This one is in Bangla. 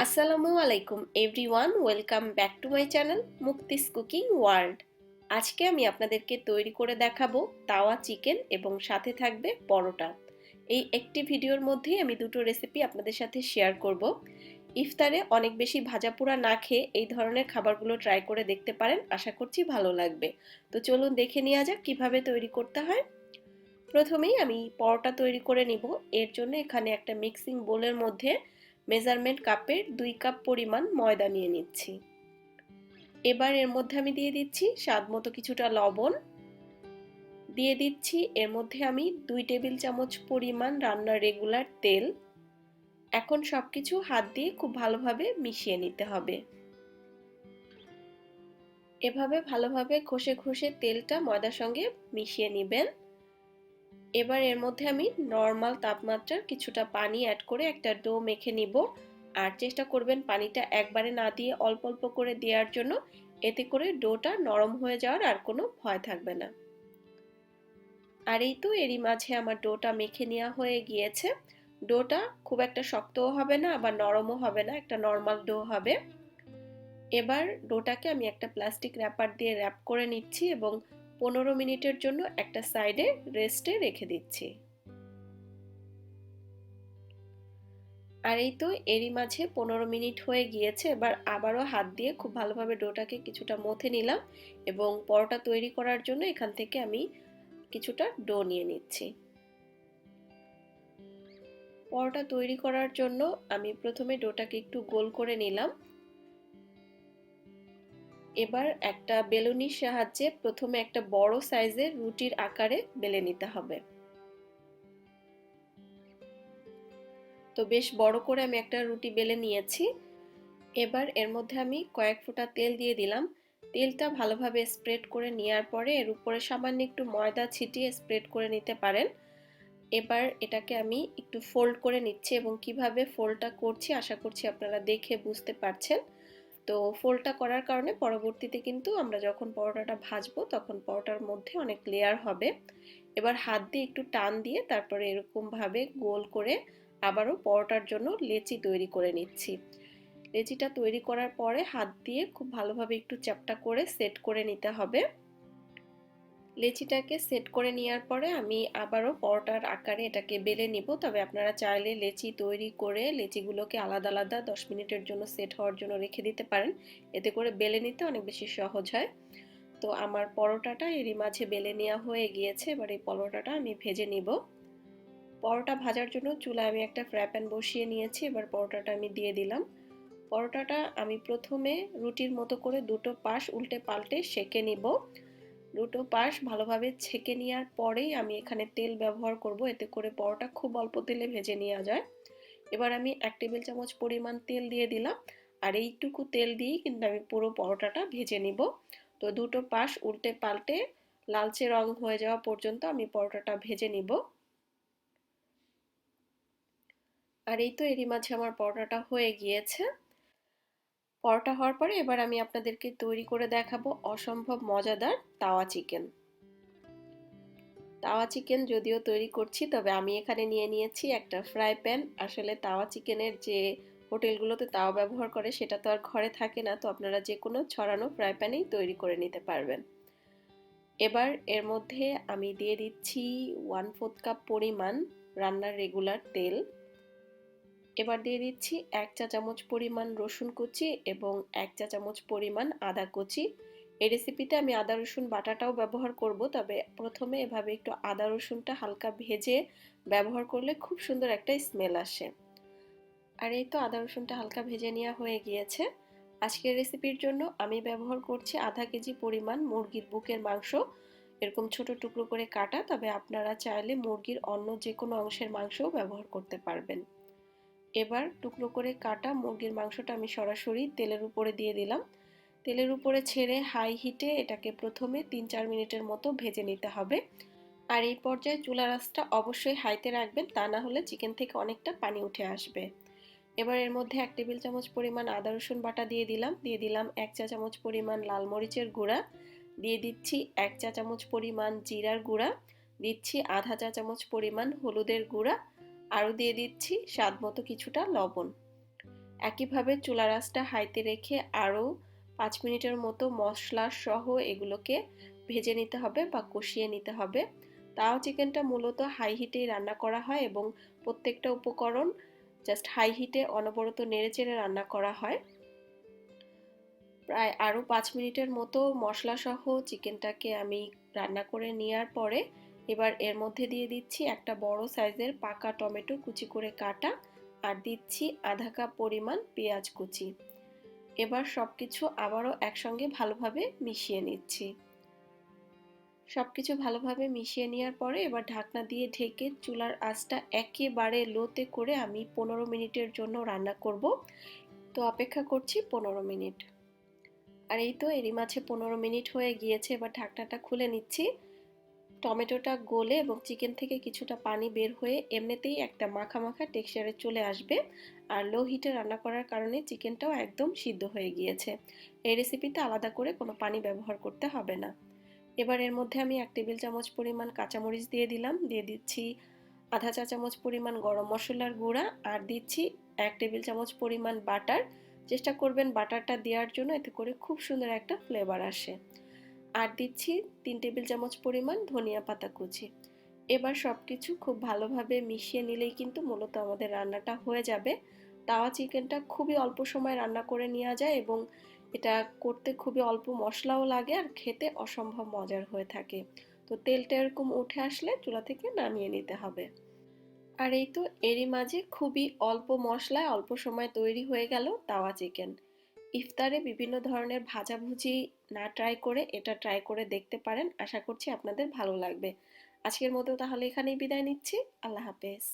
আসসালামু আলাইকুম everyone, welcome back to my channel Mukti's cooking world. আজকে আমি আপনাদেরকে তৈরি করে দেখাবো তাওয়া চিকেন এবং সাথে থাকবে পরোটা। এই একটি ভিডিওর মধ্যেই আমি দুটো রেসিপি আপনাদের সাথে শেয়ার করব। ইফতারে অনেক বেশি ভাজাপোড়া না খেয়ে এই ধরনের খাবারগুলো ট্রাই করে দেখতে পারেন, আশা করছি ভালো লাগবে। তো চলুন দেখে নেওয়া যাক কিভাবে তৈরি করতে হয়। প্রথমেই আমি পরোটা তৈরি করে নিব। এর জন্য এখানে একটা মিক্সিং বোলের মধ্যে মেজারমেন্ট কাপের 2 কাপ পরিমাণ ময়দা নিয়ে নিচ্ছি। এবার এর মধ্যে আমি দিয়ে দিচ্ছি স্বাদ মতো কিছুটা লবণ, দিয়ে দিচ্ছি এর মধ্যে আমি 2 টেবিল চামচ পরিমাণ রান্নার রেগুলার তেল। এখন সবকিছু হাত দিয়ে খুব ভালোভাবে মিশিয়ে নিতে হবে। এভাবে ভালোভাবে ঘষে ঘষে তেলটা ময়দার সঙ্গে মিশিয়ে নেবেন। এবার এর মধ্যে আমি নর্মাল তাপমাত্রার কিছুটা পানি অ্যাড করে একটা ডো মেখে নিব। আর চেষ্টা করবেন পানিটা একবারে না দিয়ে অল্প অল্প করে দেওয়ার জন্য, এতে করে ডোটা নরম হয়ে যাওয়ার আর কোনো ভয় থাকবে না। আর এই তো এরই মাঝে আমার ডোটা মেখে নেওয়া হয়ে গিয়েছে। ডোটা খুব একটা শক্তও হবে না আবার নরমও হবে না, একটা নর্মাল ডো হবে। এবার ডোটাকে আমি একটা প্লাস্টিক র্যাপার দিয়ে র্যাপ করে নিচ্ছি এবং 15 মিনিটের জন্য একটা সাইডে রেস্টে রেখে দিচ্ছি। আর এই তো এরই মাঝে 15 মিনিট হয়ে গিয়েছে। এবার আবারও হাত দিয়ে খুব ভালোভাবে ডোটাকে কিছুটা মথে নিলাম এবং পরোটা তৈরি করার জন্য এখান থেকে আমি কিছুটা ডো নিয়ে নিচ্ছি। পরোটা তৈরি করার জন্য আমি প্রথমে ডোটাকে একটু গোল করে নিলাম। এবার একটা বেলুনির সাহায্যে প্রথমে একটা বড় সাইজের রুটির আকারে বেলে নিতে হবে। তো বেশ বড় করে আমি একটা রুটি বেলে নিয়েছি। এবার এর মধ্যে আমি কয়েক ফোঁটা তেল দিয়ে দিলাম। তেলটা ভালোভাবে স্প্রেড করে নেওয়ার পরে এর উপরে সামান্য একটু ময়দা ছিটিয়ে স্প্রেড করে নিতে পারেন। এবার এটাকে আমি একটু ফোল্ড করে নিচ্ছি এবং কিভাবে ফোল্ডটা করছি আশা করছি আপনারা দেখে বুঝতে পারছেন। তো ফোল্ডটা করার কারণে পরবর্তীতে কিন্তু আমরা যখন পরোটাটা ভাজবো তখন পরোটার মধ্যে অনেক লেয়ার হবে। এবার হাত দিয়ে একটু টান দিয়ে তারপরে এরকমভাবে গোল করে আবারও পরোটার জন্য লেচি তৈরি করে নিচ্ছি। লেচিটা তৈরি করার পরে হাত দিয়ে খুব ভালোভাবে একটু চ্যাপ্টা করে সেট করে নিতে হবে। লেচিটাকে সেট করে নেওয়ার পরে আমি আবারও পরোটার আকারে এটাকে বেলে নিব। তবে আপনারা চাইলে লেচি তৈরি করে লেচিগুলোকে আলাদা আলাদা 10 মিনিটের জন্য সেট হওয়ার জন্য রেখে দিতে পারেন, এতে করে বেলে নিতে অনেক বেশি সহজ হয়। তো আমার পরোটাটা এরই মাঝে বেলে নেওয়া হয়ে গিয়েছে। এবার এই পরোটাটা আমি ভেজে নিব। পরোটা ভাজার জন্য চুলায় আমি একটা ফ্রাই প্যান বসিয়ে নিয়েছি। এবার পরোটাটা আমি দিয়ে দিলাম। পরোটাটা আমি প্রথমে রুটির মতো করে দুটো পাশ উল্টে পাল্টে সেঁকে নিব। দুটো পাশ ভালোভাবে ছেঁকে নেওয়ার পরেই আমি এখানে তেল ব্যবহার করব, এতে করে পরোটা খুব অল্প তেলে ভেজে নেওয়া যায়। এবার আমি 1 টেবিল চামচ পরিমাণ তেল দিয়ে দিলাম। আর এইটুকু তেল দিয়েই কিন্তু আমি পুরো পরোটাটা ভেজে নিব। তো দুটো পাশ উল্টে পাল্টে লালচে রং হয়ে যাওয়া পর্যন্ত আমি পরোটাটা ভেজে নিব। আর এই তো এরই মাঝে আমার পরোটাটা হয়ে গিয়েছে। পরোটা হওয়ার পরে এবার আমি আপনাদেরকে তৈরি করে দেখাবো অসম্ভব মজাদার তাওয়া চিকেন। তাওয়া চিকেন যদিও তৈরি করছি, তবে আমি এখানে নিয়ে নিয়েছি একটা ফ্রাই প্যান। আসলে তাওয়া চিকেনের যে হোটেলগুলোতে তাওয়া ব্যবহার করে সেটা তো আর ঘরে থাকে না, তো আপনারা যে কোনো ছড়ানো ফ্রাই প্যানেই তৈরি করে নিতে পারবেন। এবার এর মধ্যে আমি দিয়ে দিচ্ছি 1/4 কাপ পরিমাণ রান্নার রেগুলার তেল। এবার দিয়ে দিচ্ছি 1 চা চামচ পরিমাণ রসুন কুচি এবং 1 চা চামচ পরিমাণ আদা কুচি। এই রেসিপিতে আমি আদা রসুন বাটাটাও ব্যবহার করব, তবে প্রথমে এভাবে একটু আদা রসুনটা হালকা ভেজে ব্যবহার করলে খুব সুন্দর একটা স্মেল আসে। আর এই তো আদা রসুনটা হালকা ভেজে নেওয়া হয়ে গিয়েছে। আজকের রেসিপির জন্য আমি ব্যবহার করছি আধা কেজি পরিমাণ মুরগির বুকের মাংস, এরকম ছোট টুকরো করে কাটা। তবে আপনারা চাইলে মুরগির অন্য যে কোনো অংশের মাংসও ব্যবহার করতে পারবেন। এবার টুকরো করে কাটা মুরগির মাংসটা আমি সরাসরি তেলের উপরে দিয়ে দিলাম। তেলের উপরে ছেড়ে হাই হিটে এটাকে প্রথমে 3-4 মিনিটের মতো ভেজে নিতে হবে। আর এই পর্যায়ে চুলার আঁচটা অবশ্যই হাইতে রাখবেন, তা না হলে চিকেন থেকে অনেকটা পানি উঠে আসবে। এবার এর মধ্যে 1 টেবিল চামচ পরিমাণ আদা রসুন বাটা দিয়ে দিলাম 1 চা চামচ পরিমাণ লাল মরিচের গুঁড়া, দিয়ে দিচ্ছি 1 চা চামচ পরিমাণ জিরার গুঁড়া, দিচ্ছি আধা 1 চা চামচ পরিমাণ হলুদের গুঁড়া, আরও দিয়ে দিচ্ছি স্বাদ মতো কিছুটা লবণ। একইভাবে চুলার আঁচটা হাইতে রেখে আরও 5 মিনিটের মতো মশলা সহ এগুলোকে ভেজে নিতে হবে বা কষিয়ে নিতে হবে। তাও চিকেনটা মূলত হাই হিটেই রান্না করা হয় এবং প্রত্যেকটা উপকরণ জাস্ট হাই হিটে অনবরত নেড়েচেড়ে রান্না করা হয়। প্রায় আরও 5 মিনিটের মতো মশলা সহ চিকেনটাকে আমি রান্না করে নেওয়ার পরে এবার এর মধ্যে দিয়ে দিচ্ছি একটা বড় সাইজের পাকা টমেটো কুচি করে কাটা, আর দিচ্ছি আধা কাপ পরিমাণ পেঁয়াজ কুচি। এবার সবকিছু আবারও একসঙ্গে ভালোভাবে মিশিয়ে নিচ্ছি। সবকিছু ভালোভাবে মিশিয়ে নেওয়ার পরে এবার ঢাকনা দিয়ে ঢেকে চুলার আঁচটা একেবারে লোতে করে আমি 15 মিনিটের জন্য রান্না করব। তো অপেক্ষা করছি 15 মিনিট। আর এই তো এরই মাঝে 15 মিনিট হয়ে গিয়েছে, এবার ঢাকনাটা খুলে নিচ্ছি। টমেটোটা গলে এবং চিকেন থেকে কিছুটা পানি বের হয়ে এমনিতেই একটা মাখা মাখা টেক্সচারে চলে আসবে। আর লো হিটে রান্না করার কারণে চিকেনটাও একদম সিদ্ধ হয়ে গিয়েছে। এই রেসিপিতে আলাদা করে কোনো পানি ব্যবহার করতে হবে না। এবার এর মধ্যে আমি 1 টেবিল চামচ পরিমাণ কাঁচামরিচ দিয়ে দিলাম, দিয়ে দিচ্ছি আধা চা চামচ পরিমাণ গরম মশলার গুঁড়া, আর দিচ্ছি 1 টেবিল চামচ পরিমাণ বাটার। চেষ্টা করবেন বাটারটা দেওয়ার জন্য, এতে করে খুব সুন্দর একটা ফ্লেভার আসে। আর দিচ্ছি 3 টেবিল চামচ পরিমাণ ধনিয়া পাতা কুচি। এবার সব কিছু খুব ভালোভাবে মিশিয়ে নিলেই কিন্তু মূলত আমাদের রান্নাটা হয়ে যাবে। তাওয়া চিকেনটা খুবই অল্প সময় রান্না করে নেওয়া যায় এবং এটা করতে খুবই অল্প মশলাও লাগে আর খেতে অসম্ভব মজার হয়ে থাকে। তো তেলটা এরকম উঠে আসলে চুলা থেকে নামিয়ে নিতে হবে। আর এই তো এরই মাঝে খুবই অল্প মশলায় অল্প সময় তৈরি হয়ে গেল তাওয়া চিকেন। ইফতারে বিভিন্ন ধরনের ভাজাভুজি না ট্রাই করে এটা ট্রাই করে দেখতে পারেন, আশা করছি আপনাদের ভালো লাগবে। আজকের মতো তাহলে এখানেই বিদায় নিচ্ছি। আল্লাহ হাফেজ।